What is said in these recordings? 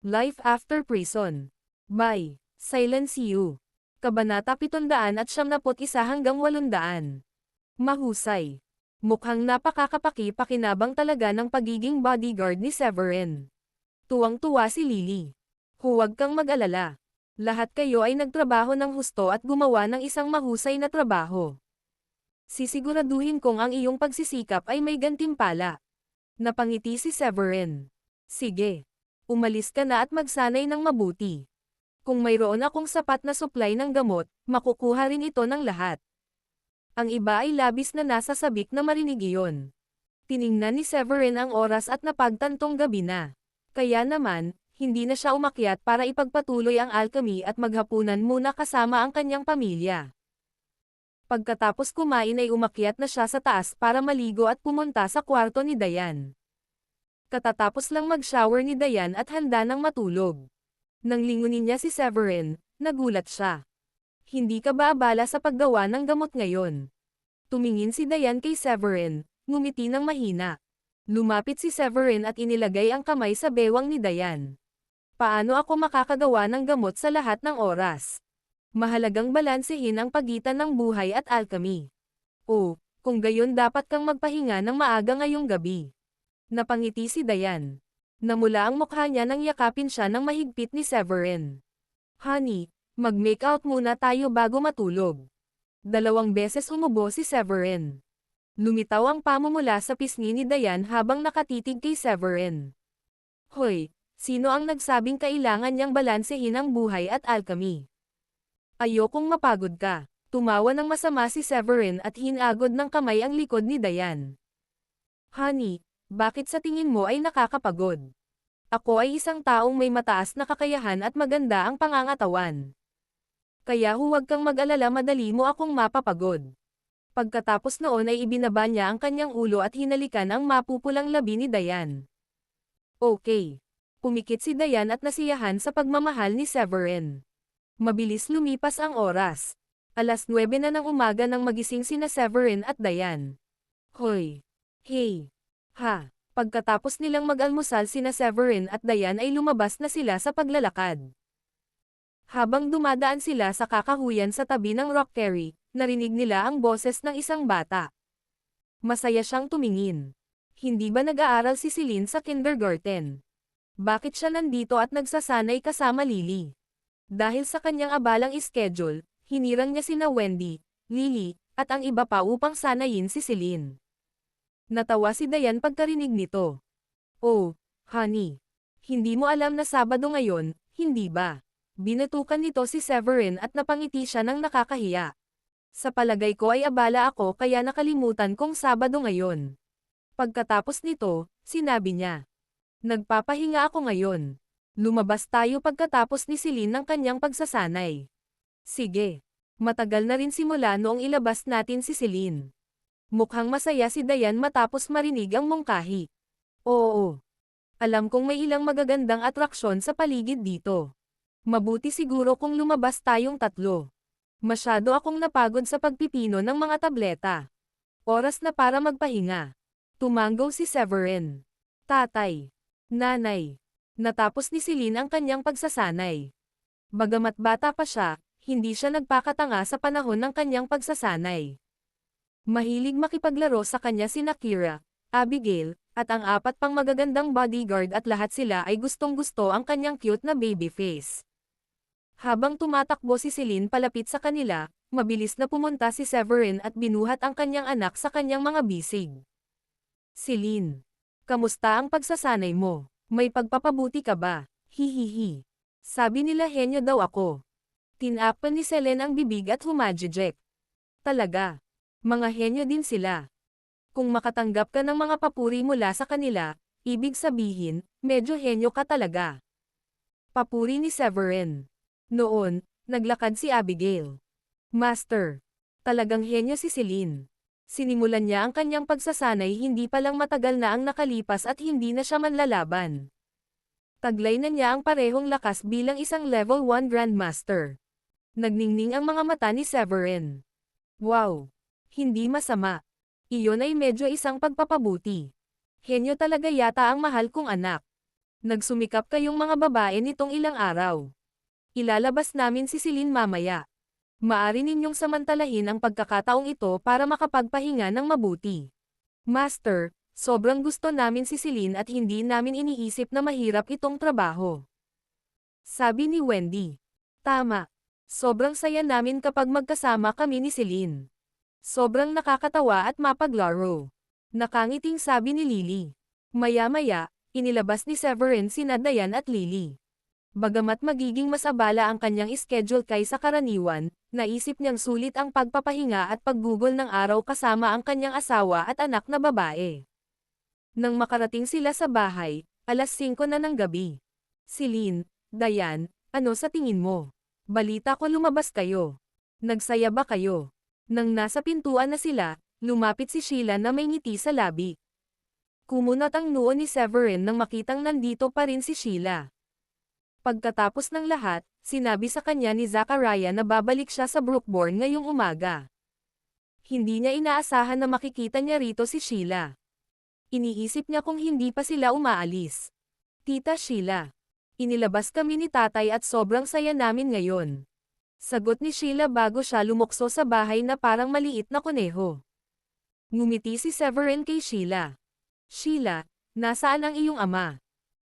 Life After Prison. By Silence You. Kabanata 771 hanggang 800. Mahusay. Mukhang napakakapaki-pakinabang talaga ng pagiging bodyguard ni Severin. Tuwang-tuwa si Lily. Huwag kang mag-alala. Lahat kayo ay nagtrabaho ng husto at gumawa ng isang mahusay na trabaho. Sisiguraduhin kong ang iyong pagsisikap ay may gantimpala. Napangiti si Severin. Sige. Umalis ka na at magsanay ng mabuti. Kung mayroon akong sapat na supply ng gamot, makukuha rin ito ng lahat. Ang iba ay labis na nasa sabik na marinig iyon. Tiningnan ni Severin ang oras at napagtantong gabi na. Kaya naman, hindi na siya umakyat para ipagpatuloy ang alchemy at maghapunan muna kasama ang kanyang pamilya. Pagkatapos kumain ay umakyat na siya sa taas para maligo at pumunta sa kwarto ni Diane. Katatapos lang mag-shower ni Diane at handa ng matulog. Nang lingunin niya si Severin, nagulat siya. Hindi ka ba abala sa paggawa ng gamot ngayon? Tumingin si Diane kay Severin, ngumiti ng mahina. Lumapit si Severin at inilagay ang kamay sa bewang ni Diane. Paano ako makakagawa ng gamot sa lahat ng oras? Mahalagang balansehin ang pagitan ng buhay at alchemy. O, kung gayon dapat kang magpahinga ng maaga ngayong gabi. Napangiti si Diane. Namula ang mukha niya nang yakapin siya ng mahigpit ni Severin. Honey, mag-make out muna tayo bago matulog. 2 beses umubo si Severin. Lumitaw ang pamumula sa pisngi ni Diane habang nakatitig kay Severin. Hoy, sino ang nagsabing kailangan niyang balansehin ang buhay at alchemy? Ayokong mapagod ka. Tumawa ng masama si Severin at hinagod ng kamay ang likod ni Diane. Honey, bakit sa tingin mo ay nakakapagod? Ako ay isang taong may mataas na kakayahan at maganda ang pangangatawan. Kaya huwag kang mag-alala, madali mo akong mapapagod. Pagkatapos noon ay ibinaba niya ang kanyang ulo at hinalikan ang mapupulang labi ni Diane. Okay. Pumikit si Diane at nasiyahan sa pagmamahal ni Severin. Mabilis lumipas ang oras. 9:00 na ng umaga nang magising sina Severin at Diane. Hoy! Hey! Ha! Pagkatapos nilang mag-almusal sina Severin at Diane ay lumabas na sila sa paglalakad. Habang dumadaan sila sa kakahuyan sa tabi ng rock quarry, narinig nila ang boses ng isang bata. Masaya siyang tumingin. Hindi ba nag-aaral si Celine sa kindergarten? Bakit siya nandito at nagsasanay kasama Lily? Dahil sa kanyang abalang schedule, hinirang niya sina Wendy, Lily, at ang iba pa upang sanayin si Celine. Natawa si Diane pagkarinig nito. Oh, honey. Hindi mo alam na Sabado ngayon, hindi ba? Binatukan nito si Severin at napangiti siya ng nakakahiya. Sa palagay ko ay abala ako kaya nakalimutan kong Sabado ngayon. Pagkatapos nito, sinabi niya. Nagpapahinga ako ngayon. Lumabas tayo pagkatapos ni Celine ng kanyang pagsasanay. Sige. Matagal na rin simula noong ilabas natin si Celine. Mukhang masaya si Diane matapos marinig ang mungkahi. Oo. Alam kong may ilang magagandang atraksyon sa paligid dito. Mabuti siguro kung lumabas tayong tatlo. Masyado akong napagod sa pagpipino ng mga tableta. Oras na para magpahinga. Tumanggaw si Severin. Tatay. Nanay. Natapos ni Celine ang kanyang pagsasanay. Bagamat bata pa siya, hindi siya nagpakatanga sa panahon ng kanyang pagsasanay. Mahilig makipaglaro sa kanya sina Kira, Abigail, at ang 4 pang magagandang bodyguard at lahat sila ay gustong-gusto ang kanyang cute na baby face. Habang tumatakbo si Celine palapit sa kanila, mabilis na pumunta si Severin at binuhat ang kanyang anak sa kanyang mga bisig. Celine, kamusta ang pagsasanay mo? May pagpapabuti ka ba? Hihihi. Sabi nila henyo daw ako. Tinapan ni Celine ang bibig at humajijek. Talaga. Mga henyo din sila. Kung makatanggap ka ng mga papuri mula sa kanila, ibig sabihin, medyo henyo ka talaga. Papuri ni Severin. Noon, naglakad si Abigail. Master. Talagang henyo si Celine. Sinimulan niya ang kanyang pagsasanay hindi pa lang matagal na ang nakalipas at hindi na siya manlalaban. Taglay na niya ang parehong lakas bilang isang level 1 Grandmaster. Nagningning ang mga mata ni Severin. Wow! Hindi masama. Iyon ay medyo isang pagpapabuti. Henyo talaga yata ang mahal kong anak. Nagsumikap kayong mga babae nitong ilang araw. Ilalabas namin si Celine mamaya. Maari ninyong samantalahin ang pagkakataong ito para makapagpahinga ng mabuti. Master, sobrang gusto namin si Celine at hindi namin iniisip na mahirap itong trabaho. Sabi ni Wendy. Tama. Sobrang saya namin kapag magkasama kami ni Celine. Sobrang nakakatawa at mapaglaro. Nakangiting sabi ni Lily. Maya-maya, inilabas ni Severin sina Dayan at Lily. Bagamat magiging mas abala ang kanyang schedule kaysa karaniwan, naisip niyang sulit ang pagpapahinga at paggugol ng araw kasama ang kanyang asawa at anak na babae. Nang makarating sila sa bahay, 5:00 na ng gabi. Celine, Dayan, ano sa tingin mo? Balita ko lumabas kayo. Nagsaya ba kayo? Nang nasa pintuan na sila, lumapit si Sheila na may ngiti sa labi. Kumunot ang noo ni Severin nang makitang nandito pa rin si Sheila. Pagkatapos ng lahat, sinabi sa kanya ni Zachariah na babalik siya sa Brookbourne ngayong umaga. Hindi niya inaasahan na makikita niya rito si Sheila. Iniisip niya kung hindi pa sila umaalis. Tita Sheila, inilabas kami ni tatay at sobrang saya namin ngayon. Sagot ni Sheila bago siya lumukso sa bahay na parang maliit na kuneho. Ngumiti si Severin kay Sheila. Sheila, nasaan ang iyong ama?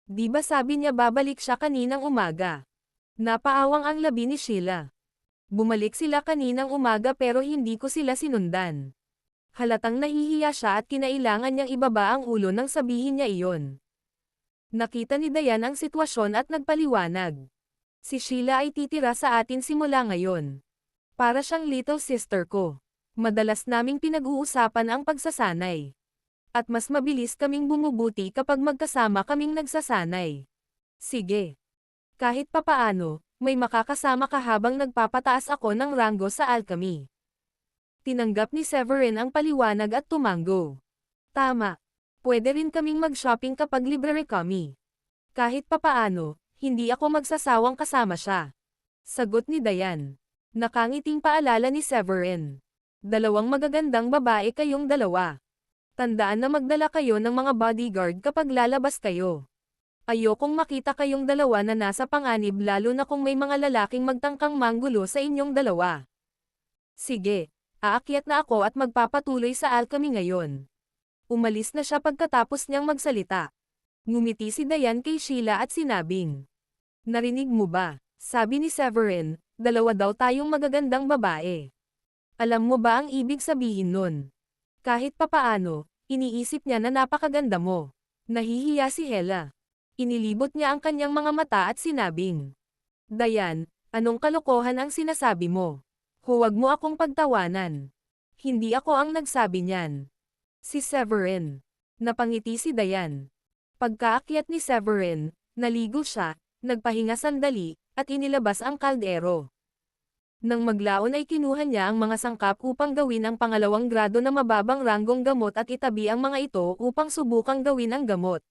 Di ba sabi niya babalik siya kaninang umaga? Napaawang ang labi ni Sheila. Bumalik sila kaninang umaga pero hindi ko sila sinundan. Halatang nahihiya siya at kinailangan niyang ibaba ang ulo nang sabihin niya iyon. Nakita ni Dayan ang sitwasyon at nagpaliwanag. Si Sheila ay titira sa atin simula ngayon. Para siyang little sister ko. Madalas naming pinag-uusapan ang pagsasanay. At mas mabilis kaming bumubuti kapag magkasama kaming nagsasanay. Sige. Kahit papaano, may makakasama ka habang nagpapataas ako ng ranggo sa alchemy. Tinanggap ni Severin ang paliwanag at tumango. Tama. Pwede rin kaming mag-shopping kapag libre kami. Kahit papaano, hindi ako magsasawang kasama siya. Sagot ni Dayan. Nakangiting paalala ni Severin. Dalawang magagandang babae kayong dalawa. Tandaan na magdala kayo ng mga bodyguard kapag lalabas kayo. Ayokong makita kayong dalawa na nasa panganib lalo na kung may mga lalaking magtangkang manggulo sa inyong dalawa. Sige, aakyat na ako at magpapatuloy sa alchemy ngayon. Umalis na siya pagkatapos niyang magsalita. Ngumiti si Dayan kay Sheila at sinabing, "Narinig mo ba?" Sabi ni Severin, "Dalawa daw tayong magagandang babae. Alam mo ba ang ibig sabihin nun? Kahit papaano, iniisip niya na napakaganda mo." Nahihiya si Hela. Inilibot niya ang kanyang mga mata at sinabing, "Dayan, anong kalokohan ang sinasabi mo? Huwag mo akong pagtawanan. Hindi ako ang nagsabi niyan." Si Severin. Napangiti si Dayan. Pagkaakyat ni Severin, naligo siya, nagpahinga sandali, at inilabas ang kaldero. Nang maglaon ay kinuha niya ang mga sangkap upang gawin ang pangalawang grado na mababang ranggong gamot at itabi ang mga ito upang subukang gawin ang gamot.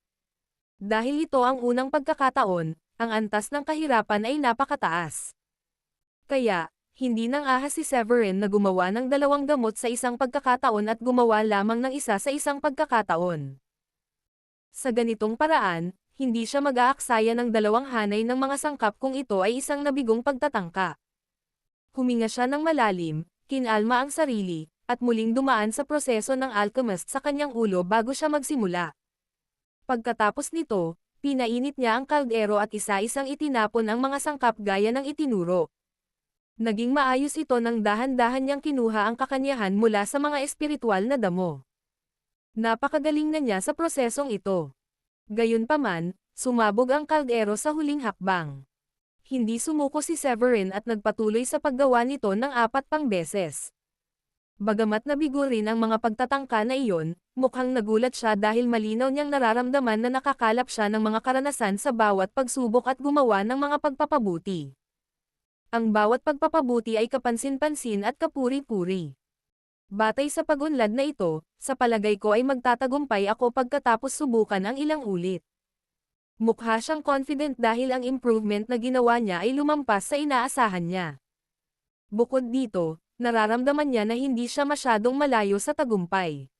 Dahil ito ang unang pagkakataon, ang antas ng kahirapan ay napakataas. Kaya, hindi nang ahas si Severin na gumawa ng 2 gamot sa isang pagkakataon at gumawa lamang ng isa sa isang pagkakataon. Sa ganitong paraan, hindi siya mag-aaksaya ng 2 hanay ng mga sangkap kung ito ay isang nabigong pagtatangka. Huminga siya ng malalim, kinalma ang sarili, at muling dumaan sa proseso ng alchemist sa kanyang ulo bago siya magsimula. Pagkatapos nito, pinainit niya ang kaldero at isa-isang itinapon ang mga sangkap gaya ng itinuro. Naging maayos ito nang dahan-dahan niyang kinuha ang kakanyahan mula sa mga espiritual na damo. Napakagaling na niya sa prosesong ito. Gayunpaman, sumabog ang kaldero sa huling hakbang. Hindi sumuko si Severin at nagpatuloy sa paggawa nito ng 4 pang beses. Bagamat nabigo rin ang mga pagtatangka na iyon, mukhang nagulat siya dahil malinaw niyang nararamdaman na nakakalap siya ng mga karanasan sa bawat pagsubok at gumawa ng mga pagpapabuti. Ang bawat pagpapabuti ay kapansin-pansin at kapuri-puri. Batay sa pag-unlad na ito, sa palagay ko ay magtatagumpay ako pagkatapos subukan ang ilang ulit. Mukha siyang confident dahil ang improvement na ginawa niya ay lumampas sa inaasahan niya. Bukod dito, nararamdaman niya na hindi siya masyadong malayo sa tagumpay.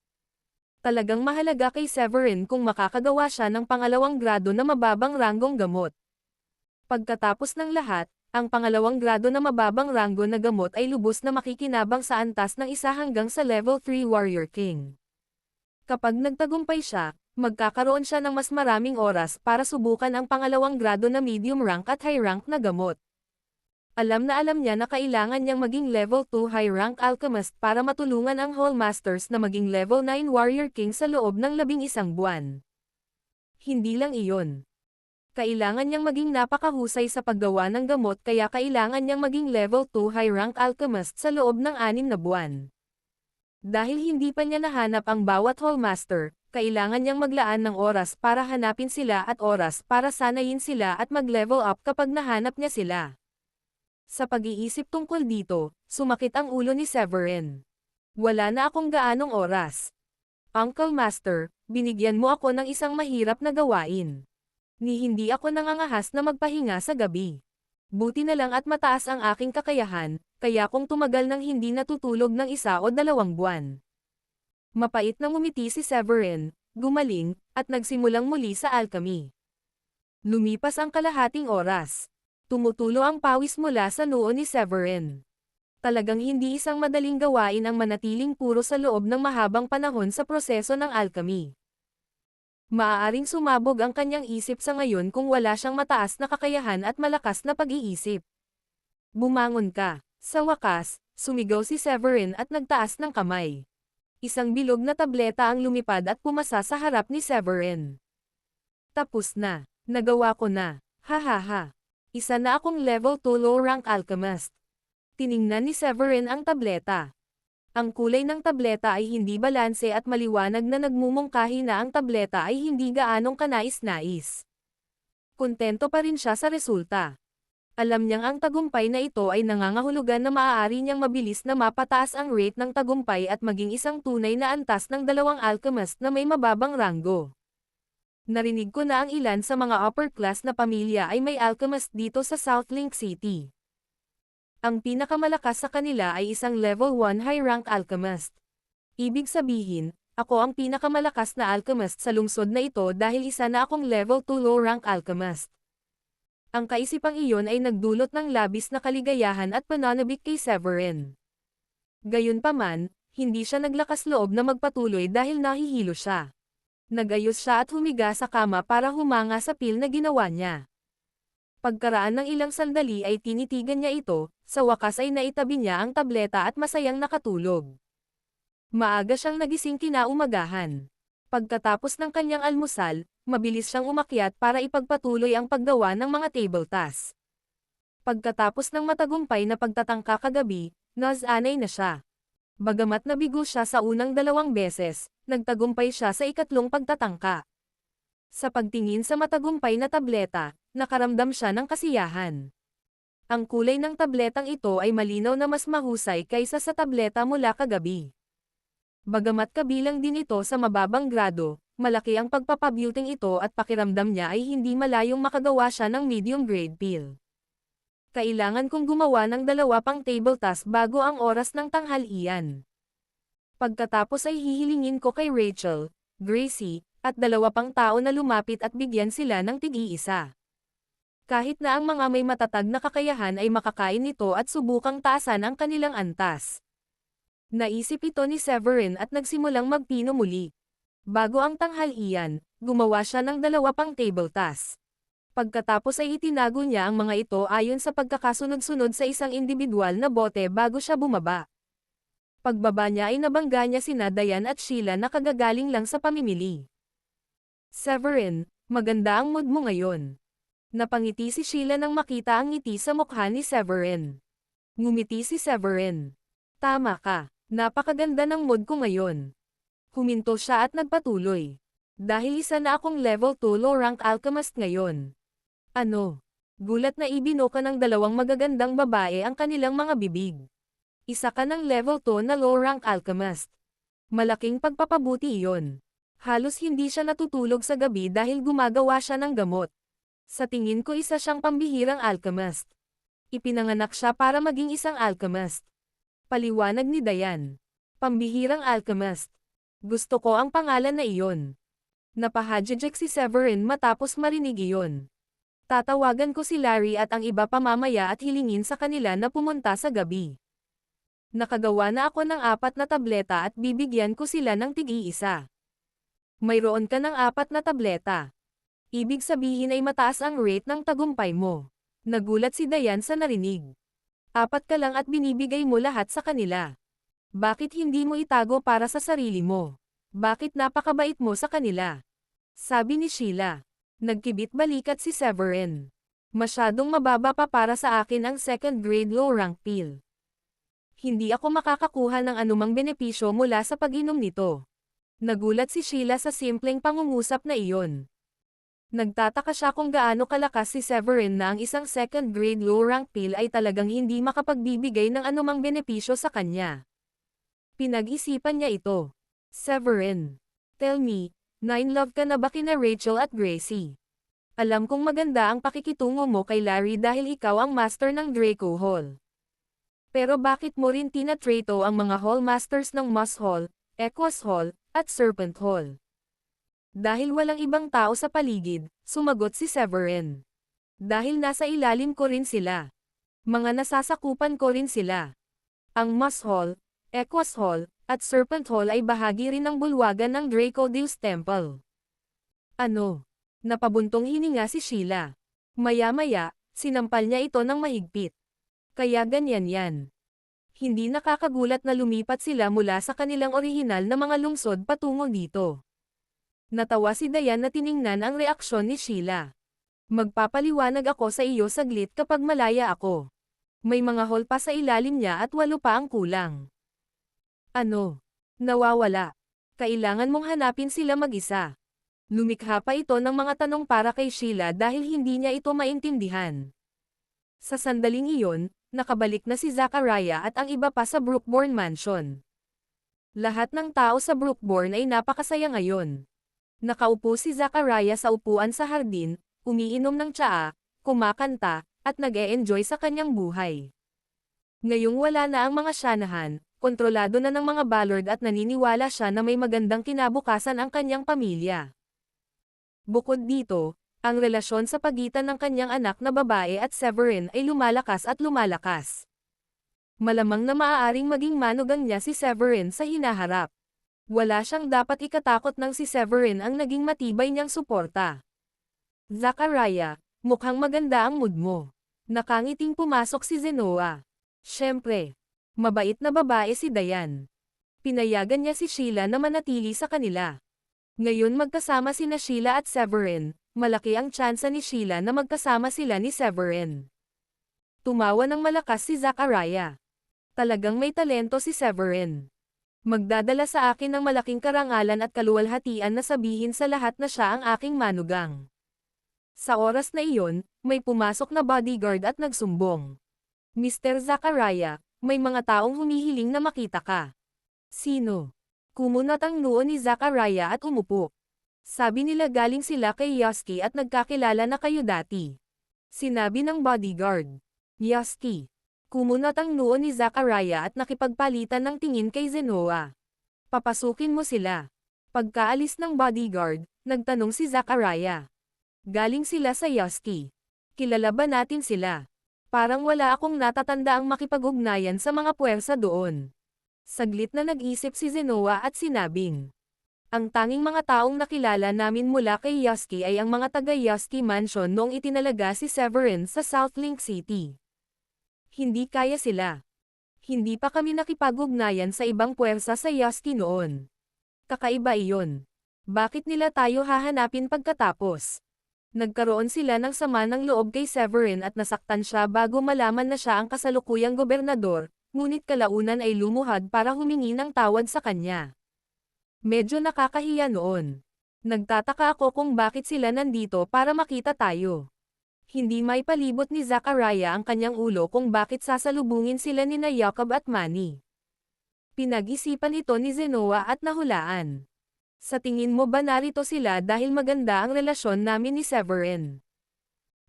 Talagang mahalaga kay Severin kung makakagawa siya ng pangalawang grado na mababang ranggong gamot. Pagkatapos ng lahat, ang pangalawang grado na mababang ranggo na gamot ay lubos na makikinabang sa antas ng isa hanggang sa level 3 Warrior King. Kapag nagtagumpay siya, magkakaroon siya ng mas maraming oras para subukan ang pangalawang grado na medium rank at high rank na gamot. Alam niya na kailangan niyang maging level 2 high rank alchemist para matulungan ang Hall Masters na maging level 9 Warrior King sa loob ng 11 buwan. Hindi lang iyon. Kailangan niyang maging napakahusay sa paggawa ng gamot kaya kailangan niyang maging level 2 high rank alchemist sa loob ng 6 na buwan. Dahil hindi pa niya nahanap ang bawat Hall Master, kailangan niyang maglaan ng oras para hanapin sila at oras para sanayin sila at mag-level up kapag nahanap niya sila. Sa pag-iisip tungkol dito, sumakit ang ulo ni Severin. Wala na akong gaanong oras. Uncle Master, binigyan mo ako ng isang mahirap na gawain. Ni hindi ako nangangahas na magpahinga sa gabi. Buti na lang at mataas ang aking kakayahan, kaya kung tumagal ng hindi natutulog ng 1 o 2 buwan. Mapait na ngumiti si Severin, gumaling, at nagsimulang muli sa alchemy. Lumipas ang kalahating oras. Tumutulo ang pawis mula sa noo ni Severin. Talagang hindi isang madaling gawain ang manatiling puro sa loob ng mahabang panahon sa proseso ng alchemy. Maaaring sumabog ang kanyang isip sa ngayon kung wala siyang mataas na kakayahan at malakas na pag-iisip. Bumangon ka. Sa wakas, sumigaw si Severin at nagtaas ng kamay. Isang bilog na tableta ang lumipad at pumasa sa harap ni Severin. Tapos na. Nagawa ko na. Hahaha. Isa na akong level 2 low rank alchemist. Tiningnan ni Severin ang tableta. Ang kulay ng tableta ay hindi balanse at maliwanag na nagmumungkahi na ang tableta ay hindi gaanong kanais-nais. Kontento pa rin siya sa resulta. Alam niyang ang tagumpay na ito ay nangangahulugan na maaari niyang mabilis na mapataas ang rate ng tagumpay at maging isang tunay na antas ng 2 alchemist na may mababang ranggo. Narinig ko na ang ilan sa mga upper class na pamilya ay may alchemist dito sa South Link City. Ang pinakamalakas sa kanila ay isang level 1 high rank alchemist. Ibig sabihin, ako ang pinakamalakas na alchemist sa lungsod na ito dahil isa na akong level 2 low rank alchemist. Ang kaisipang iyon ay nagdulot ng labis na kaligayahan at pananabik kay Severin. Gayunpaman, hindi siya naglakas loob na magpatuloy dahil nahihilo siya. Nagayos siya at humiga sa kama para humanga sa pil na ginawa niya. Pagkaraan ng ilang sandali ay tinitigan niya ito, sa wakas ay naitabi niya ang tableta at masayang nakatulog. Maaga siyang nagising kinaumagahan. Pagkatapos ng kanyang almusal, mabilis siyang umakyat para ipagpatuloy ang paggawa ng mga table tasks. Pagkatapos ng matagumpay na pagtatangka kagabi, nasanay na siya. Bagamat nabigo siya sa unang 2 beses, nagtagumpay siya sa ikatlong pagtatangka. Sa pagtingin sa matagumpay na tableta, nakaramdam siya ng kasiyahan. Ang kulay ng tabletang ito ay malinaw na mas mahusay kaysa sa tableta mula kagabi. Bagamat kabilang din ito sa mababang grado, malaki ang pagpapabuting ito at pakiramdam niya ay hindi malayong makagawa siya ng medium grade pill. Kailangan kong gumawa ng 2 pang table task bago ang oras ng tanghalian. Pagkatapos ay hihilingin ko kay Rachel, Gracie, at 2 pang tao na lumapit at bigyan sila ng tig-iisa. Kahit na ang mga may matatag na kakayahan ay makakain nito at subukang taasan ang kanilang antas. Naisip ito ni Severin at nagsimulang magpino muli. Bago ang tanghalian, gumawa siya ng 2 pang table task. Pagkatapos ay itinago niya ang mga ito ayon sa pagkakasunod-sunod sa isang individual na bote bago siya bumaba. Pagbaba niya ay nabangga niya sina Diane at Sheila na kagagaling lang sa pamimili. Severin, maganda ang mood mo ngayon. Napangiti si Sheila nang makita ang ngiti sa mukha ni Severin. Ngumiti si Severin. Tama ka, napakaganda ng mood ko ngayon. Huminto siya at nagpatuloy. Dahil isa na akong level 2 low rank alchemist ngayon. Ano? Gulat na ibinoka ng 2 magagandang babae ang kanilang mga bibig. Isa ka ng level 2 na low rank alchemist. Malaking pagpapabuti iyon. Halos hindi siya natutulog sa gabi dahil gumagawa siya ng gamot. Sa tingin ko isa siyang pambihirang alchemist. Ipinanganak siya para maging isang alchemist. Paliwanag ni Diane. Pambihirang alchemist. Gusto ko ang pangalan na iyon. Napahadjejek si Severin matapos marinig iyon. Tatawagan ko si Larry at ang iba pa mamaya at hilingin sa kanila na pumunta sa gabi. Nakagawa na ako ng 4 na tableta at bibigyan ko sila ng tig-iisa. Mayroon ka ng 4 na tableta. Ibig sabihin ay mataas ang rate ng tagumpay mo. Nagulat si Dayan sa narinig. 4 ka lang at binibigay mo lahat sa kanila. Bakit hindi mo itago para sa sarili mo? Bakit napakabait mo sa kanila? Sabi ni Sheila. Nagkibit balikat si Severin. Masyadong mababa pa para sa akin ang second grade low rank pill. Hindi ako makakakuha ng anumang benepisyo mula sa pag-inom nito. Nagulat si Sheila sa simpleng pangungusap na iyon. Nagtataka siya kung gaano kalakas si Severin na ang isang second grade low rank pill ay talagang hindi makapagbibigay ng anumang benepisyo sa kanya. Pinag-isipan niya ito. Severin, tell me, nine-love ka na ba kina Rachel at Gracie? Alam kong maganda ang pakikitungo mo kay Larry dahil ikaw ang master ng Draco Hall. Pero bakit mo rin tinatrato ang mga Hall Masters ng Moss Hall, Equus Hall, at Serpent Hall? Dahil walang ibang tao sa paligid, sumagot si Severin. Dahil nasa ilalim ko rin sila. Mga nasasakupan ko rin sila. Ang Moss Hall, Equus Hall, at Serpent Hall ay bahagi rin ng bulwagan ng Draco Deus Temple. Ano? Napabuntong hininga si Sheila. Maya-maya, sinampal niya ito ng mahigpit. Kaya ganyan yan. Hindi nakakagulat na lumipat sila mula sa kanilang orihinal na mga lungsod patungo dito. Natawa si Dayan na tiningnan ang reaksyon ni Sheila. Magpapaliwanag ako sa iyo saglit kapag malaya ako. May mga hall pa sa ilalim niya at 8 pa ang kulang. Ano? Nawawala. Kailangan mong hanapin sila mag-isa. Lumikha pa ito ng mga tanong para kay Sheila dahil hindi niya ito maintindihan. Sa sandaling iyon, nakabalik na si Zachariah at ang iba pa sa Brookbourne Mansion. Lahat ng tao sa Brookbourne ay napakasaya ngayon. Nakaupo si Zachariah sa upuan sa hardin, umiinom ng tsaa, kumakanta, at nag-e-enjoy sa kanyang buhay. Ngayong wala na ang mga Shanahan, kontrolado na ng mga Ballard at naniniwala siya na may magandang kinabukasan ang kanyang pamilya. Bukod dito, ang relasyon sa pagitan ng kanyang anak na babae at Severin ay lumalakas at lumalakas. Malamang na maaaring maging manugang niya si Severin sa hinaharap. Wala siyang dapat ikatakot nang si Severin ang naging matibay niyang suporta. Zachariah, mukhang maganda ang mood mo. Nakangiting pumasok si Zenoa. Siyempre, mabait na babae si Dayan. Pinayagan niya si Sheila na manatili sa kanila. Ngayon magkasama sina Sheila at Severin, malaki ang tsansa ni Sheila na magkasama sila ni Severin. Tumawa ng malakas si Zachariah. Talagang may talento si Severin. Magdadala sa akin ng malaking karangalan at kaluwalhatian na sabihin sa lahat na siya ang aking manugang. Sa oras na iyon, may pumasok na bodyguard at nagsumbong. Mr. Zachariah, may mga taong humihiling na makita ka. Sino? Kumunat ang noo ni Zachariah at umupo. Sabi nila galing sila kay Yosky at nagkakilala na kayo dati. Sinabi ng bodyguard. Yosky. Kumunat ang noo ni Zachariah at nakipagpalitan ng tingin kay Zenoa. Papasukin mo sila. Pagkaalis ng bodyguard, nagtanong si Zachariah. Galing sila sa Yosky. Kilala ba natin sila? Parang wala akong natatanda ang makipag-ugnayan sa mga puwersa doon. Saglit na nag-isip si Zenoa at sinabing. Ang tanging mga taong nakilala namin mula kay Yosky ay ang mga taga-Yosky Mansion noong itinalaga si Severin sa South Link City. Hindi kaya sila. Hindi pa kami nakipag-ugnayan sa ibang puwersa sa Yosky noon. Kakaiba iyon. Bakit nila tayo hahanapin pagkatapos? Nagkaroon sila ng sama ng loob kay Severin at nasaktan siya bago malaman na siya ang kasalukuyang gobernador, ngunit kalaunan ay lumuhad para humingi ng tawad sa kanya. Medyo nakakahiya noon. Nagtataka ako kung bakit sila nandito para makita tayo. Hindi may palibot ni Zachariah ang kanyang ulo kung bakit sasalubungin sila ni Jacob at Manny. Pinag-isipan ito ni Zenoa at nahulaan. Sa tingin mo ba narito sila dahil maganda ang relasyon namin ni Severin?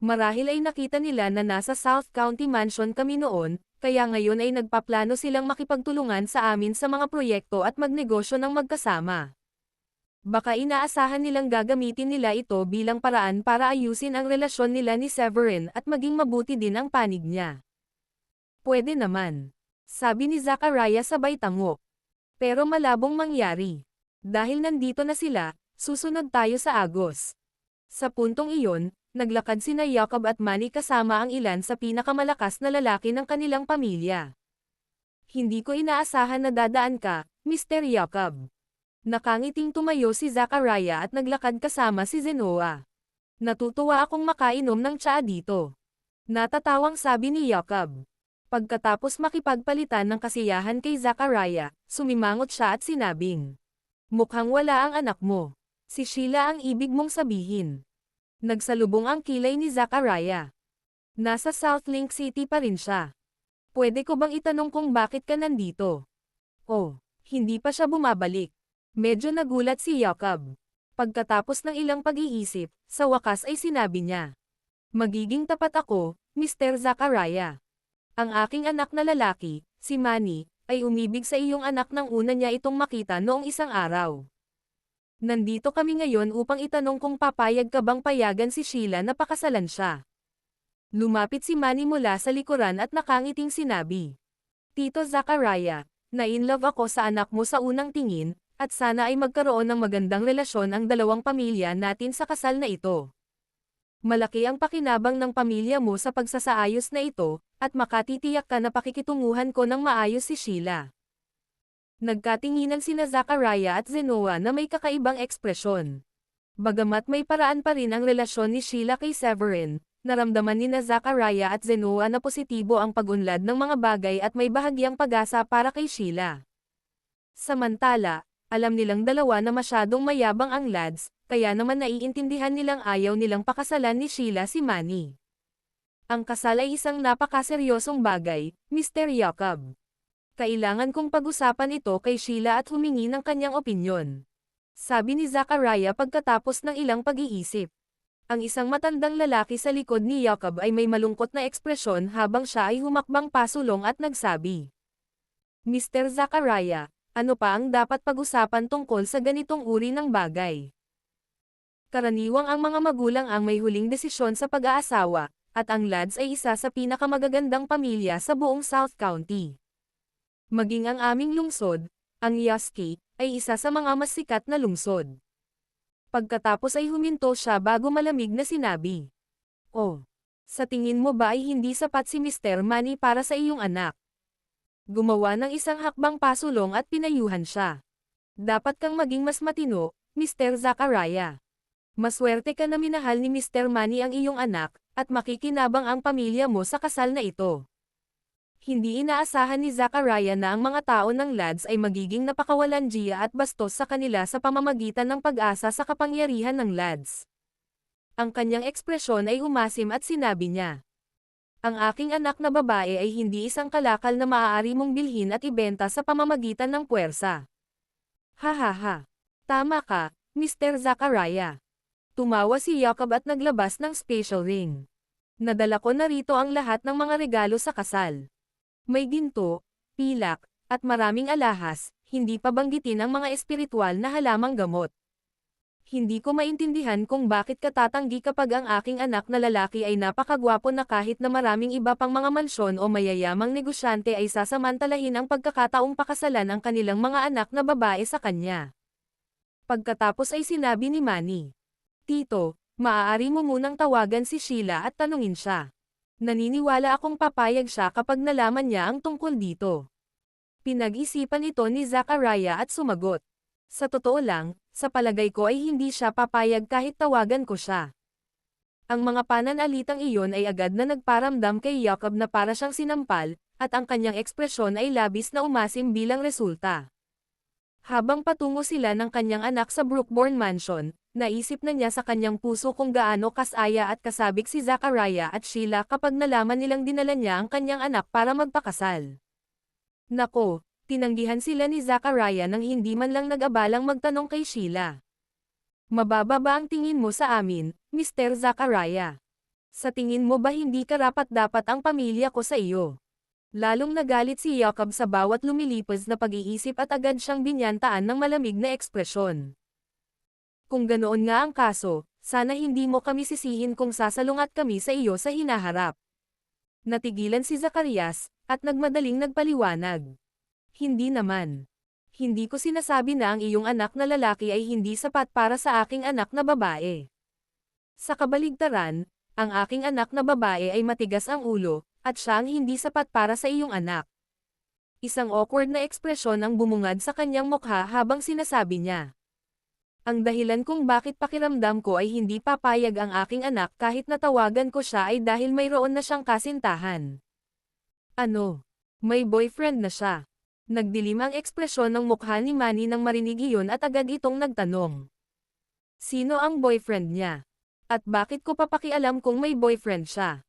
Marahil ay nakita nila na nasa South County Mansion kami noon, Kaya ngayon ay nagpaplano silang makipagtulungan sa amin sa mga proyekto at magnegosyo ng magkasama. Baka inaasahan nilang gagamitin nila ito bilang paraan para ayusin ang relasyon nila ni Severin at maging mabuti din ang panig niya. Pwede naman. Sabi ni Zachariah sabay tango. Pero malabong mangyari. Dahil nandito na sila, susunod tayo sa Agos. Sa puntong iyon, naglakad sina Jacob at Manny kasama ang ilan sa pinakamalakas na lalaki ng kanilang pamilya. Hindi ko inaasahan na dadaan ka, Mr. Jacob. Nakangiting tumayo si Zachariah at naglakad kasama si Zenoa. Natutuwa akong makainom ng tsaa dito. Natatawang sabi ni Jacob. Pagkatapos makipagpalitan ng kasiyahan kay Zachariah, sumimangot siya at sinabing, "Mukhang wala ang anak mo. Si Sheila ang ibig mong sabihin." Nagsalubong ang kilay ni Zachariah. Nasa South Link City pa rin siya. Pwede ko bang itanong kung bakit ka nandito? Oh, hindi pa siya bumabalik. Medyo nagulat si Jacob. Pagkatapos ng ilang pag-iisip, sa wakas ay sinabi niya, "Magiging tapat ako, Mr. Zachariah. Ang aking anak na lalaki, si Manny, ay umibig sa iyong anak nang una niya itong makita noong isang araw. Nandito kami ngayon upang itanong kung papayag ka bang payagan si Sheila na pakasalan siya." Lumapit si Manny mula sa likuran at nakangiting sinabi, "Tito Zachariah, na-inlove ako sa anak mo sa unang tingin, at sana ay magkaroon ng magandang relasyon ang dalawang pamilya natin sa kasal na ito. Malaki ang pakinabang ng pamilya mo sa pagsasaayos na ito, at makatitiyak ka na pakikitunguhan ko ng maayos si Sheila." Nagkatinginan sina Zachariah at Zenoa na may kakaibang ekspresyon. Bagamat may paraan pa rin ang relasyon ni Sheila kay Severin, naramdaman ni Zachariah at Zenoa na positibo ang pag-unlad ng mga bagay at may bahagyang pag-asa para kay Sheila. Samantala, alam nilang dalawa na masyadong mayabang ang lads, kaya naman naiintindihan nilang ayaw nilang pakasalan ni Sheila si Manny. Ang kasal ay isang napakaseryosong bagay, Mr. Jacob. Kailangan kong pag-usapan ito kay Sheila at humingi ng kanyang opinyon. Sabi ni Zachariah pagkatapos ng ilang pag-iisip. Ang isang matandang lalaki sa likod ni Jacob ay may malungkot na ekspresyon habang siya ay humakbang pasulong at nagsabi, "Mr. Zachariah, ano pa ang dapat pag-usapan tungkol sa ganitong uri ng bagay? Karaniwang ang mga magulang ang may huling desisyon sa pag-aasawa, at ang lads ay isa sa pinakamagagandang pamilya sa buong South County. Maging ang aming lungsod, ang Yasky, ay isa sa mga mas sikat na lungsod." Pagkatapos ay huminto siya bago malamig na sinabi, "Oh, sa tingin mo ba ay hindi sapat si Mr. Manny para sa iyong anak?" Gumawa ng isang hakbang pasulong at pinayuhan siya. "Dapat kang maging mas matino, Mr. Zachariah. Maswerte ka na minahal ni Mr. Manny ang iyong anak, at makikinabang ang pamilya mo sa kasal na ito." Hindi inaasahan ni Zachariah na ang mga tao ng lads ay magiging napakawalandiya at bastos sa kanila sa pamamagitan ng pag-asa sa kapangyarihan ng lads. Ang kanyang ekspresyon ay umasim at sinabi niya, "Ang aking anak na babae ay hindi isang kalakal na maaari mong bilhin at ibenta sa pamamagitan ng puwersa." "Hahaha. Tama ka, Mr. Zachariah." Tumawa si Jacob at naglabas ng special ring. "Nadala ko na rito ang lahat ng mga regalo sa kasal. May ginto, pilak, at maraming alahas, hindi pa banggitin ang mga espiritual na halamang gamot. Hindi ko maintindihan kung bakit katatanggi kapag ang aking anak na lalaki ay napakagwapo na kahit na maraming iba pang mga mansyon o mayayamang negosyante ay sasamantalahin ang pagkakataong pakasalan ang kanilang mga anak na babae sa kanya." Pagkatapos ay sinabi ni Manny, "Tito, maaari mo munang tawagan si Sheila at tanungin siya. Naniniwala akong papayag siya kapag nalaman niya ang tungkol dito." Pinag-isipan ito ni Zachariah at sumagot, "Sa totoo lang, sa palagay ko ay hindi siya papayag kahit tawagan ko siya." Ang mga pananalitang iyon ay agad na nagparamdam kay Jacob na para siyang sinampal, at ang kanyang ekspresyon ay labis na umasim bilang resulta. Habang patungo sila ng kanyang anak sa Brookbourne Mansion, naisip na niya sa kanyang puso kung gaano kasaya at kasabik si Zachariah at Sheila kapag nalaman nilang dinala niya ang kanyang anak para magpakasal. Nako, tinanggihan sila ni Zachariah nang hindi man lang nag-abalang magtanong kay Sheila. "Mababa ba ang tingin mo sa amin, Mr. Zachariah? Sa tingin mo ba hindi karapat-dapat ang pamilya ko sa iyo?" Lalong nagalit si Jacob sa bawat lumilipas na pag-iisip at agad siyang binyantaan ng malamig na ekspresyon. Kung ganoon nga ang kaso, sana hindi mo kami sisihin kung sasalungat kami sa iyo sa hinaharap. Natigilan si Zacarias, at nagmadaling nagpaliwanag. Hindi naman. Hindi ko sinasabi na ang iyong anak na lalaki ay hindi sapat para sa aking anak na babae. Sa kabaligtaran, ang aking anak na babae ay matigas ang ulo, at siya ang hindi sapat para sa iyong anak. Isang awkward na ekspresyon ang bumungad sa kanyang mukha habang sinasabi niya. Ang dahilan kung bakit pakiramdam ko ay hindi papayag ang aking anak kahit natawagan ko siya ay dahil mayroon na siyang kasintahan. Ano? May boyfriend na siya. Nagdilim ang ekspresyon ng mukha ni Manny nang marinig iyon at agad itong nagtanong. Sino ang boyfriend niya? At bakit ko papakialam kung may boyfriend siya?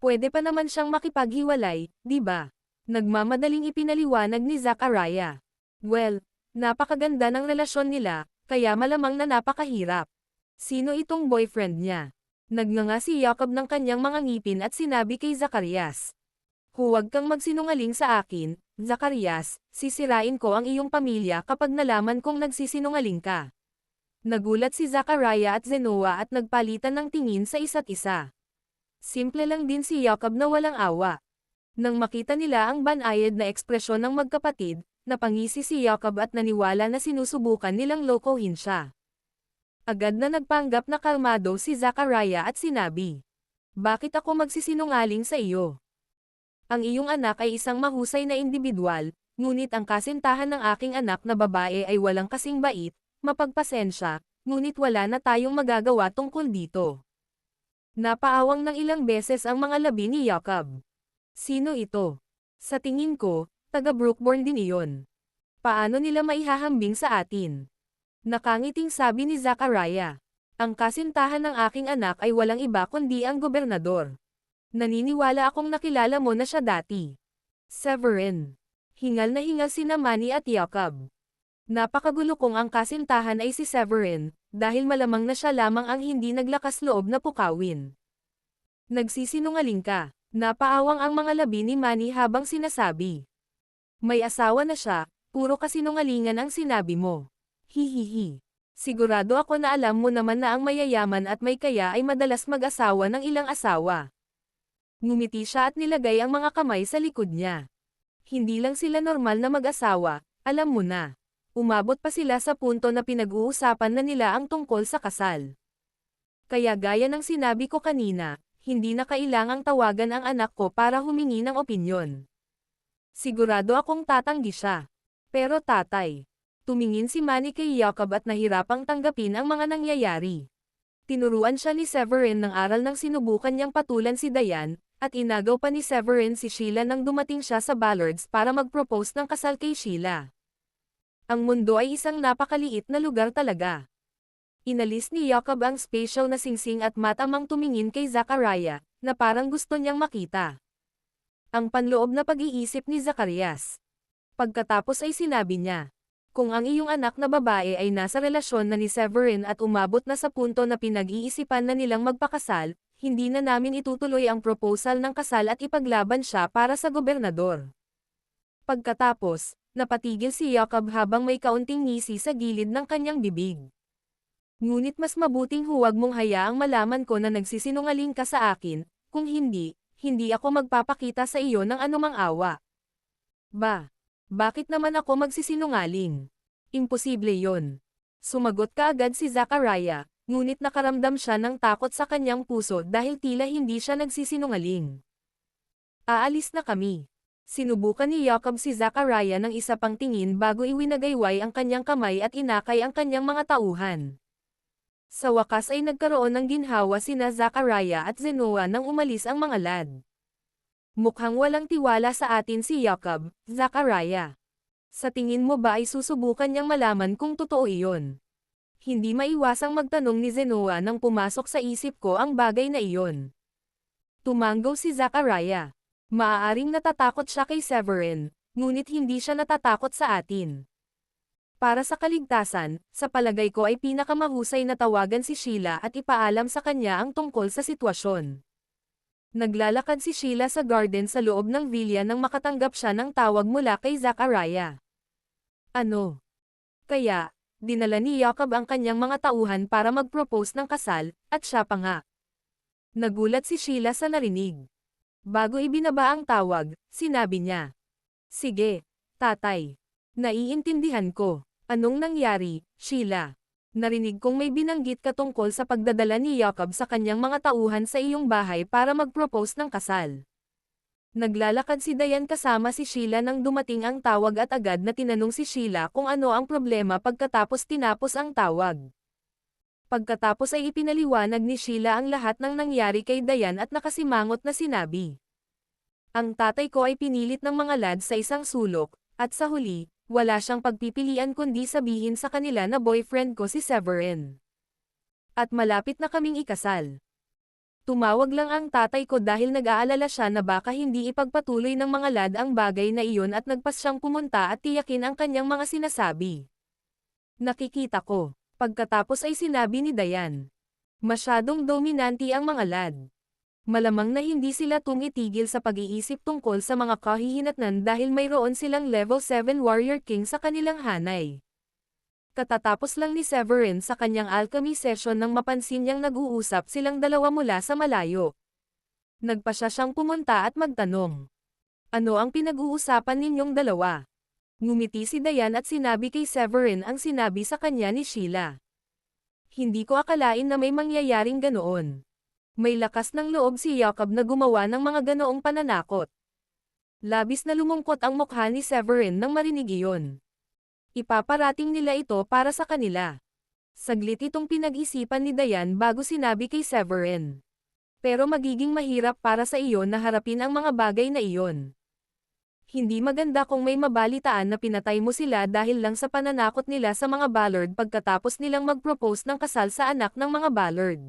Pwede pa naman siyang makipaghiwalay, di ba? Nagmamadaling ipinaliwanag ni Zachariah. Well, napakaganda ng relasyon nila, kaya malamang na napakahirap. Sino itong boyfriend niya? Nagnganga si Jacob ng kanyang mga ngipin at sinabi kay Zacarias. Huwag kang magsinungaling sa akin, Zacarias, sisirain ko ang iyong pamilya kapag nalaman kong nagsisinungaling ka. Nagulat si Zachariah at Zenoa at nagpalitan ng tingin sa isa't isa. Simple lang din si Jacob na walang awa. Nang makita nila ang banayad na ekspresyon ng magkapatid, napangisi si Jacob at naniwala na sinusubukan nilang lokohin siya. Agad na nagpanggap na kalmado si Zachariah at sinabi, bakit ako magsisinungaling sa iyo? Ang iyong anak ay isang mahusay na individual, ngunit ang kasintahan ng aking anak na babae ay walang kasing bait, mapagpasensya, ngunit wala na tayong magagawa tungkol dito. Napaawang ng ilang beses ang mga labi ni Jacob. Sino ito? Sa tingin ko, taga Brookborn din iyon. Paano nila maihahambing sa atin? Nakangiting sabi ni Zachariah. Ang kasintahan ng aking anak ay walang iba kundi ang gobernador. Naniniwala akong nakilala mo na siya dati. Severin. Hingal na hingal sina Manny at Jacob. Napakagulo kung ang kasintahan ay si Severin, dahil malamang na siya lamang ang hindi naglakas loob na pukawin. Nagsisinungaling ka. Napaawang ang mga labi ni Manny habang sinasabi. May asawa na siya, puro kasinungalingan ang sinabi mo. Hihihi. Sigurado ako na alam mo naman na ang mayayaman at may kaya ay madalas mag-asawa ng ilang asawa. Ngumiti siya at nilagay ang mga kamay sa likod niya. Hindi lang sila normal na mag-asawa, alam mo na. Umabot pa sila sa punto na pinag-uusapan na nila ang tungkol sa kasal. Kaya gaya ng sinabi ko kanina, hindi na kailangang tawagan ang anak ko para humingi ng opinyon. Sigurado akong tatanggi siya. Pero tatay, tumingin si Manny kay Jacob at nahirapang tanggapin ang mga nangyayari. Tinuruan siya ni Severin ng aral nang sinubukan niyang patulan si Diane, at inagaw pa ni Severin si Sheila nang dumating siya sa Ballards para mag-propose ng kasal kay Sheila. Ang mundo ay isang napakaliit na lugar talaga. Inalis ni Jacob ang special na singsing at matamang tumingin kay Zachariah, na parang gusto niyang makita. Ang panloob na pag-iisip ni Zacarias. Pagkatapos ay sinabi niya, kung ang iyong anak na babae ay nasa relasyon na ni Severin at umabot na sa punto na pinag-iisipan na nilang magpakasal, hindi na namin itutuloy ang proposal ng kasal at ipaglaban siya para sa gobernador. Pagkatapos, napatigil si Jacob habang may kaunting ngisi sa gilid ng kanyang bibig. Ngunit mas mabuting huwag mong hayaang malaman ko na nagsisinungaling ka sa akin, kung hindi, hindi ako magpapakita sa iyo ng anumang awa. Bakit naman ako magsisinungaling? Imposible yon. Sumagot kaagad si Zachariah, ngunit nakaramdam siya ng takot sa kanyang puso dahil tila hindi siya nagsisinungaling. Aalis na kami. Sinubukan ni Jacob si Zachariah ng isa pang tingin bago iwinagayway ang kanyang kamay at inakay ang kanyang mga tauhan. Sa wakas ay nagkaroon ng ginhawa sina Zachariah at Zenoa nang umalis ang mga lad. Mukhang walang tiwala sa atin si Jacob, Zachariah. Sa tingin mo ba ay susubukan niyang malaman kung totoo iyon? Hindi maiwasang magtanong ni Zenoa nang pumasok sa isip ko ang bagay na iyon. Tumanggaw si Zachariah. Maaaring natatakot siya kay Severin, ngunit hindi siya natatakot sa atin. Para sa kaligtasan, sa palagay ko ay pinakamahusay na tawagan si Sheila at ipaalam sa kanya ang tungkol sa sitwasyon. Naglalakad si Sheila sa garden sa loob ng villa nang makatanggap siya ng tawag mula kay Zachariah. Ano? Kaya, dinala ni Jacob ang kanyang mga tauhan para mag-propose ng kasal, at siya pa nga. Nagulat si Sheila sa narinig. Bago ibinaba ang tawag, sinabi niya. Sige, tatay. Naiintindihan ko. Anong nangyari, Sheila? Narinig kong may binanggit ka tungkol sa pagdadala ni Jacob sa kanyang mga tauhan sa iyong bahay para mag-propose ng kasal. Naglalakad si Dayan kasama si Sheila nang dumating ang tawag at agad na tinanong si Sheila kung ano ang problema pagkatapos tinapos ang tawag. Pagkatapos ay ipinaliwanag ni Sheila ang lahat ng nangyari kay Dayan at nakasimangot na sinabi. Ang tatay ko ay pinilit ng mga lads sa isang sulok, at sa huli, wala siyang pagpipilian kundi sabihin sa kanila na boyfriend ko si Severin. At malapit na kaming ikasal. Tumawag lang ang tatay ko dahil nag-aalala siya na baka hindi ipagpatuloy ng mga lad ang bagay na iyon at nagpas siyang pumunta at tiyakin ang kanyang mga sinasabi. Nakikita ko. Pagkatapos ay sinabi ni Dayan. Masyadong dominanti ang mga lad. Malamang na hindi sila tumitigil sa pag-iisip tungkol sa mga kahihinatnan dahil mayroon silang level 7 warrior king sa kanilang hanay. Katatapos lang ni Severin sa kanyang alchemy session nang mapansin niyang nag-uusap silang dalawa mula sa malayo. Nagpasya siyang pumunta at magtanong. Ano ang pinag-uusapan ninyong dalawa? Ngumiti si Dayan at sinabi kay Severin ang sinabi sa kanya ni Sheila. Hindi ko akalain na may mangyayaring ganoon. May lakas ng loob si Jacob na gumawa ng mga ganoong pananakot. Labis na lumungkot ang mukha ni Severin nang marinig iyon. Ipaparating nila ito para sa kanila. Saglit itong pinag-isipan ni Dayan bago sinabi kay Severin. Pero magiging mahirap para sa iyo na harapin ang mga bagay na iyon. Hindi maganda kung may mabalitaan na pinatay mo sila dahil lang sa pananakot nila sa mga Ballard pagkatapos nilang mag-propose ng kasal sa anak ng mga Ballard.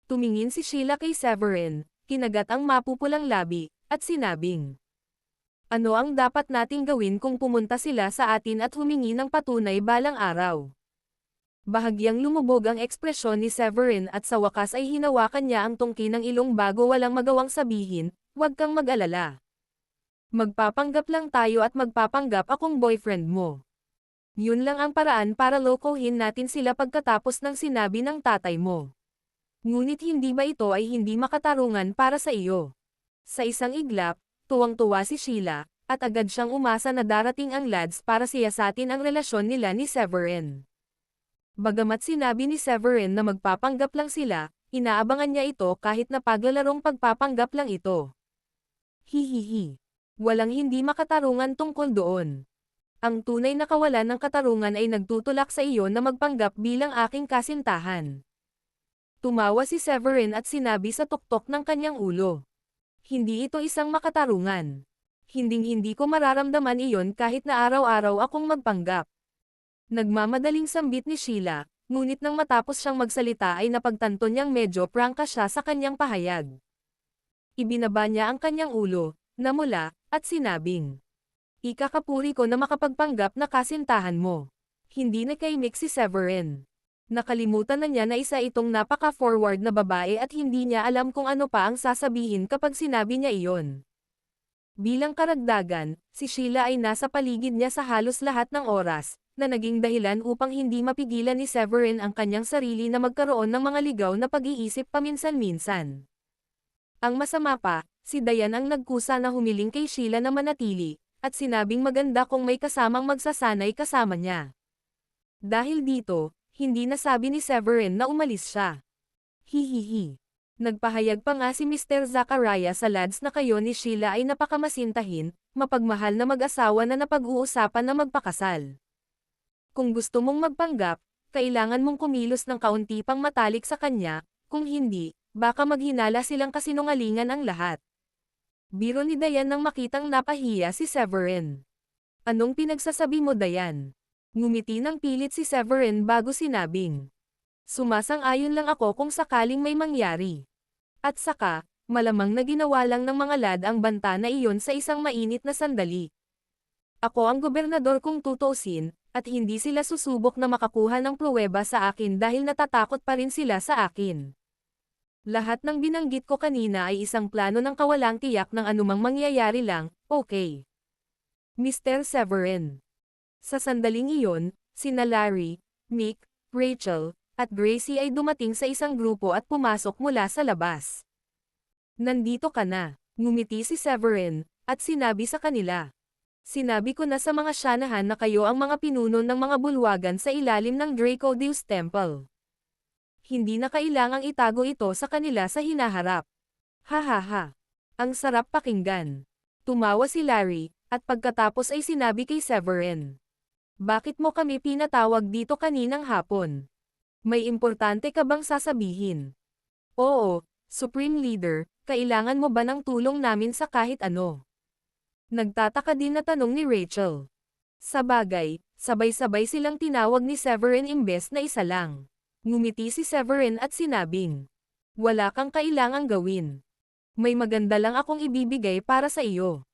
Tumingin si Sheila kay Severin, kinagat ang mapupulang labi, at sinabing. Ano ang dapat nating gawin kung pumunta sila sa atin at humingi ng patunay balang araw? Bahagyang lumubog ang ekspresyon ni Severin at sa wakas ay hinawakan niya ang tungki ng ilong bago walang magawang sabihin, huwag kang mag-alala. Magpapanggap lang tayo at magpapanggap akong boyfriend mo. Yun lang ang paraan para lokohin natin sila pagkatapos ng sinabi ng tatay mo. Ngunit hindi ba ito ay hindi makatarungan para sa iyo? Sa isang iglap, tuwang-tuwa si Sheila, at agad siyang umasa na darating ang lads para siyasatin ang relasyon nila ni Severin. Bagamat sinabi ni Severin na magpapanggap lang sila, inaabangan niya ito kahit na paglalarong pagpapanggap lang ito. Hihihi. Walang hindi makatarungan tungkol doon. Ang tunay na kawalan ng katarungan ay nagtutulak sa iyo na magpanggap bilang aking kasintahan. Tumawa si Severin at sinabi sa tuktok ng kanyang ulo. Hindi ito isang makatarungan. Hinding-hindi ko mararamdaman iyon kahit na araw-araw akong magpanggap. Nagmamadaling sambit ni Sheila, ngunit nang matapos siyang magsalita ay napagtanto niyang medyo prangka siya sa kanyang pahayag. Ibinaba niya ang kanyang ulo, namula, at sinabing. Ikakapuri ko na makapagpanggap na kasintahan mo. Hindi nakaimik si Severin. Nakalimutan na niya na isa itong napaka-forward na babae at hindi niya alam kung ano pa ang sasabihin kapag sinabi niya iyon. Bilang karagdagan, si Sheila ay nasa paligid niya sa halos lahat ng oras, na naging dahilan upang hindi mapigilan ni Severin ang kanyang sarili na magkaroon ng mga ligaw na pag-iisip paminsan-minsan. Ang masama pa, si Dayan ang nagkusa na humiling kay Sheila na manatili, at sinabing maganda kung may kasamang magsasanay kasama niya. Dahil dito, hindi nasabi ni Severin na umalis siya. Hihihi. Nagpahayag pa nga si Mr. Zachariah sa lads na kayo ni Sheila ay napakamasintahin, mapagmahal na mag-asawa na napag-uusapan na magpakasal. Kung gusto mong magpanggap, kailangan mong kumilos ng kaunti pang matalik sa kanya, kung hindi, baka maghinala silang kasinungalingan ang lahat. Biro ni Dayan nang makitang napahiya si Severin. Anong pinagsasabi mo, Dayan? Ngumiti ng pilit si Severin bago sinabing. Sumasang-ayon lang ako kung sakaling may mangyari. At saka, malamang na ginawa lang ng mga lad ang banta na iyon sa isang mainit na sandali. Ako ang gobernador kung tutuusin, at hindi sila susubok na makakuha ng pruweba sa akin dahil natatakot pa rin sila sa akin. Lahat ng binanggit ko kanina ay isang plano ng kawalang tiyak ng anumang mangyayari lang, okay? Mr. Severin. Sa sandaling iyon, sina Larry, Mick, Rachel, at Gracie ay dumating sa isang grupo at pumasok mula sa labas. Nandito ka na, ngumiti si Severin, at sinabi sa kanila. Sinabi ko na sa mga syanahan na kayo ang mga pinuno ng mga bulwagan sa ilalim ng Dracodeus Temple. Hindi na kailangang itago ito sa kanila sa hinaharap. Hahaha. Ang sarap pakinggan. Tumawa si Larry, at pagkatapos ay sinabi kay Severin. Bakit mo kami pinatawag dito kaninang hapon? May importante ka bang sasabihin? Oo, Supreme Leader, kailangan mo ba ng tulong namin sa kahit ano? Nagtataka din na tanong ni Rachel. Sa bagay, sabay-sabay silang tinawag ni Severin imbes na isa lang. Ngumiti si Severin at sinabing, wala kang kailangang gawin. May maganda lang akong ibibigay para sa iyo.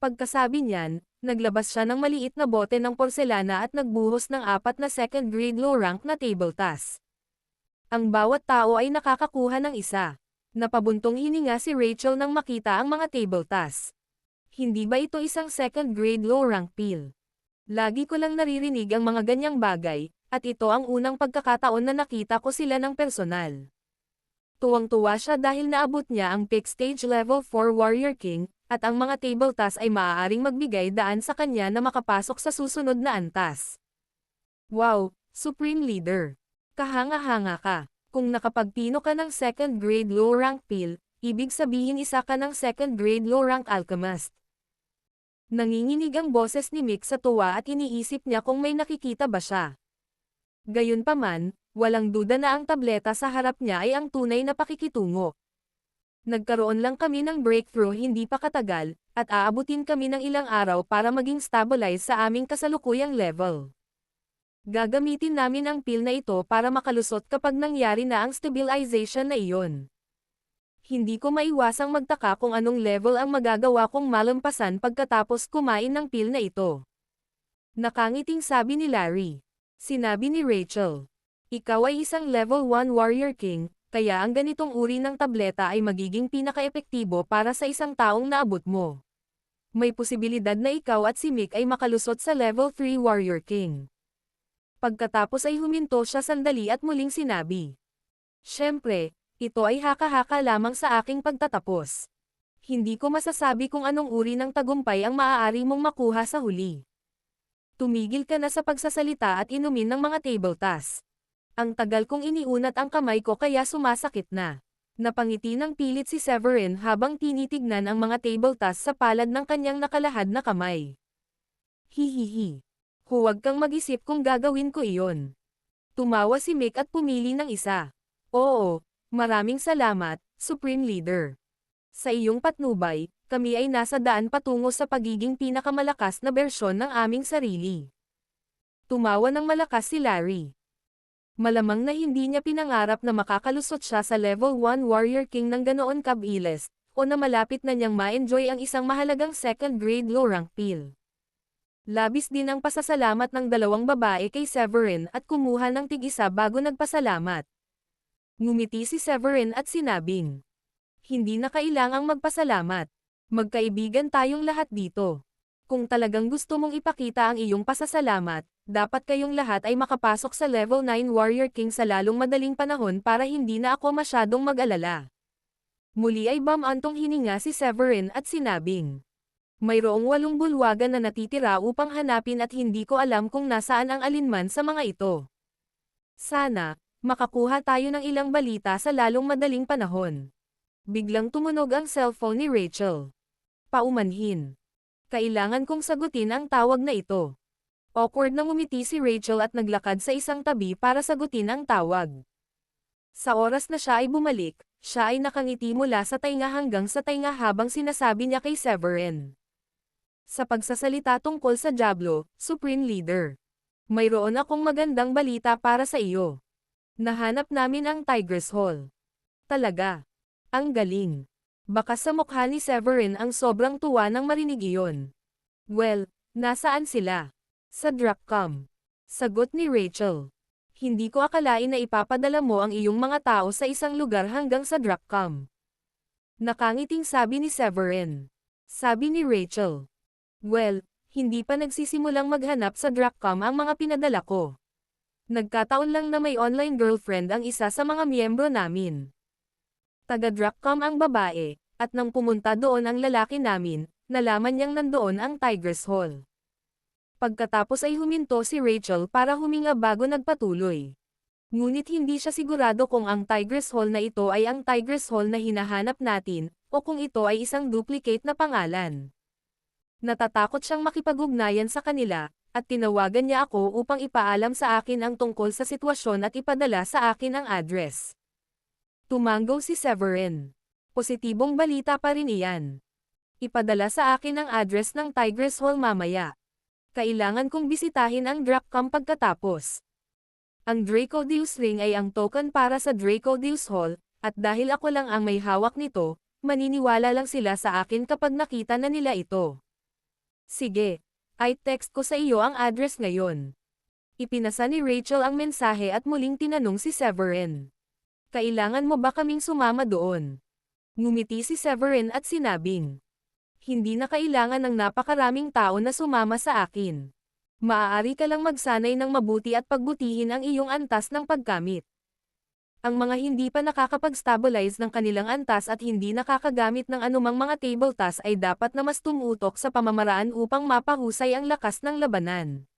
Pagkasabi niyan, naglabas siya ng maliit na bote ng porselana at nagbuhos ng 4 na second-grade low-rank na table task. Ang bawat tao ay nakakakuha ng isa. Napabuntong hininga si Rachel nang makita ang mga table task. Hindi ba ito isang second-grade low-rank pill? Lagi ko lang naririnig ang mga ganyang bagay, at ito ang unang pagkakataon na nakita ko sila ng personal. Tuwang-tuwa siya dahil naabot niya ang peak stage level 4 Warrior King, at ang mga table task ay maaaring magbigay daan sa kanya na makapasok sa susunod na antas. Wow, Supreme Leader! Kahanga-hanga ka. Kung nakapagpino ka ng second-grade low-rank pill, ibig sabihin isa ka ng second-grade low-rank alchemist. Nanginginig ang boses ni Mick sa tuwa at iniisip niya kung may nakikita ba siya. Gayunpaman, walang duda na ang tableta sa harap niya ay ang tunay na pakikitungo. Nagkaroon lang kami ng breakthrough hindi pa katagal, at aabutin kami ng ilang araw para maging stabilize sa aming kasalukuyang level. Gagamitin namin ang pill na ito para makalusot kapag nangyari na ang stabilization na iyon. Hindi ko maiwasang magtaka kung anong level ang magagawa kong malampasan pagkatapos kumain ng pill na ito. Nakangiting sabi ni Larry. Sinabi ni Rachel. Ikaw ay isang level 1 Warrior King, kaya ang ganitong uri ng tableta ay magiging pinaka-epektibo para sa isang taong naabot mo. May posibilidad na ikaw at si Mick ay makalusot sa level 3 Warrior King. Pagkatapos ay huminto siya sandali at muling sinabi. Siyempre, ito ay haka-haka lamang sa aking pagtatapos. Hindi ko masasabi kung anong uri ng tagumpay ang maaari mong makuha sa huli. Tumigil ka na sa pagsasalita at inumin ng mga table task. Ang tagal kong iniunat ang kamay ko kaya sumasakit na. Napangiti ng pilit si Severin habang tinitignan ang mga table task sa palad ng kanyang nakalahad na kamay. Hihihi. Huwag kang mag-isip kung gagawin ko iyon. Tumawa si Mick at pumili ng isa. Oo, maraming salamat, Supreme Leader. Sa iyong patnubay, kami ay nasa daan patungo sa pagiging pinakamalakas na bersyon ng aming sarili. Tumawa ng malakas si Larry. Malamang na hindi niya pinangarap na makakalusot siya sa level 1 Warrior King ng ganoon kabilis, o na malapit na niyang ma-enjoy ang isang mahalagang second-grade low-rank pill. Labis din ang pasasalamat ng dalawang babae kay Severin at kumuha ng tig-isa bago nagpasalamat. Ngumiti si Severin at sinabing, hindi na kailangang magpasalamat. Magkaibigan tayong lahat dito. Kung talagang gusto mong ipakita ang iyong pasasalamat, dapat kayong lahat ay makapasok sa level 9 Warrior King sa lalong madaling panahon para hindi na ako masyadong mag-alala. Muli ay bumantong hininga si Severin at sinabing, mayroong 8 bulwagan na natitira upang hanapin at hindi ko alam kung nasaan ang alinman sa mga ito. Sana, makakuha tayo ng ilang balita sa lalong madaling panahon. Biglang tumunog ang cellphone ni Rachel. Paumanhin. Kailangan kong sagutin ang tawag na ito. Awkward na ngumiti si Rachel at naglakad sa isang tabi para sagutin ang tawag. Sa oras na siya ay bumalik, siya ay nakangiti mula sa tainga hanggang sa tainga habang sinasabi niya kay Severin. Sa pagsasalita tungkol sa Diablo, Supreme Leader. Mayroon akong magandang balita para sa iyo. Nahanap namin ang Tigress Hall. Talaga. Ang galing. Baka sa mukha ni Severin ang sobrang tuwa nang marinig iyon. Well, nasaan sila? Sa Drakcom. Sagot ni Rachel. Hindi ko akalain na ipapadala mo ang iyong mga tao sa isang lugar hanggang sa Dropcam. Nakangiting sabi ni Severin. Sabi ni Rachel. Well, hindi pa nagsisimulang maghanap sa Dropcam ang mga pinadala ko. Nagkataon lang na may online girlfriend ang isa sa mga miyembro namin. Taga-Dropcam ang babae, at nang pumunta doon ang lalaki namin, nalaman niyang nandoon ang Tigress Hall. Pagkatapos ay huminto si Rachel para huminga bago nagpatuloy. Ngunit hindi siya sigurado kung ang Tigress Hall na ito ay ang Tigress Hall na hinahanap natin, o kung ito ay isang duplicate na pangalan. Natatakot siyang makipag-ugnayan sa kanila, at tinawagan niya ako upang ipaalam sa akin ang tungkol sa sitwasyon at ipadala sa akin ang address. Tumanggo si Severin. Positibong balita pa rin iyan. Ipadala sa akin ang address ng Tigress Hall mamaya. Kailangan kong bisitahin ang Dropcam pagkatapos. Ang Draco Deus Ring ay ang token para sa Draco Deus Hall, at dahil ako lang ang may hawak nito, maniniwala lang sila sa akin kapag nakita na nila ito. Sige, i-text ko sa iyo ang address ngayon. Ipinasa ni Rachel ang mensahe at muling tinanong si Severin. Kailangan mo ba kaming sumama doon? Ngumiti si Severin at sinabing, hindi na kailangan ng napakaraming tao na sumama sa akin. Maaari ka lang magsanay ng mabuti at pagbutihin ang iyong antas ng paggamit. Ang mga hindi pa nakakapag-stabilize ng kanilang antas at hindi nakakagamit ng anumang mga table task ay dapat na mas tumutok sa pamamaraan upang mapahusay ang lakas ng labanan.